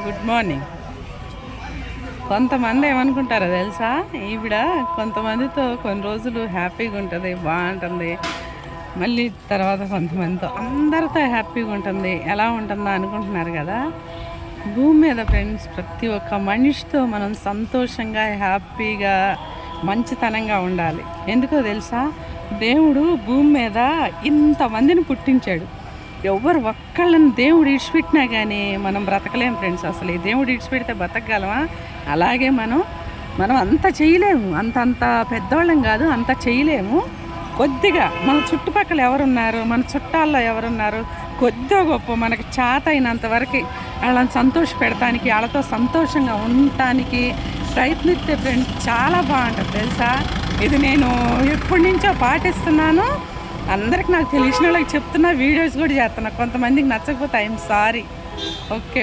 Good morning. కొంతమంది ఏమనుకుంటారో తెలుసా, ఈవిడ కొంతమందితో కొన్ని రోజులు హ్యాపీగా ఉంటుంది, బాగుంటుంది. మళ్ళీ తర్వాత కొంతమందితో అందరితో హ్యాపీగా ఉంటుంది. ఎలా ఉంటుందో అనుకుంటున్నారు కదా. భూమి మీద ఫ్రెండ్స్, ప్రతి ఒక్క మనిషితో మనం సంతోషంగా, హ్యాపీగా, మంచితనంగా ఉండాలి. ఎందుకో తెలుసా, దేవుడు భూమి మీద ఇంతమందిని పుట్టించాడు. ఎవరు ఒక్కళ్ళని దేవుడు ఇడిచిపెట్టినా కానీ మనం బ్రతకలేం ఫ్రెండ్స్. అసలు ఈ దేవుడు ఇడిచిపెడితే బతకగలమా? అలాగే మనం అంత చేయలేము, అంత పెద్దవాళ్ళం కాదు, అంత చేయలేము. కొద్దిగా మన చుట్టుపక్కల ఎవరున్నారు, మన చుట్టాల్లో ఎవరున్నారు, కొద్దిగా గొప్ప మనకు చేత అయినంత వరకు వాళ్ళని సంతోష పెడటానికి, వాళ్ళతో సంతోషంగా ఉండటానికి ప్రయత్నిస్తే ఫ్రెండ్స్ చాలా బాగుంటుంది తెలుసా. ఇది నేను ఎప్పటి నుంచో పాటిస్తున్నాను. అందరికి నాకు తెలిసిన వాళ్ళకి చెప్తున్నా, వీడియోస్ కూడా చేస్తున్నా. కొంతమందికి నచ్చకపోతే ఐఎమ్ సారీ. ఓకే.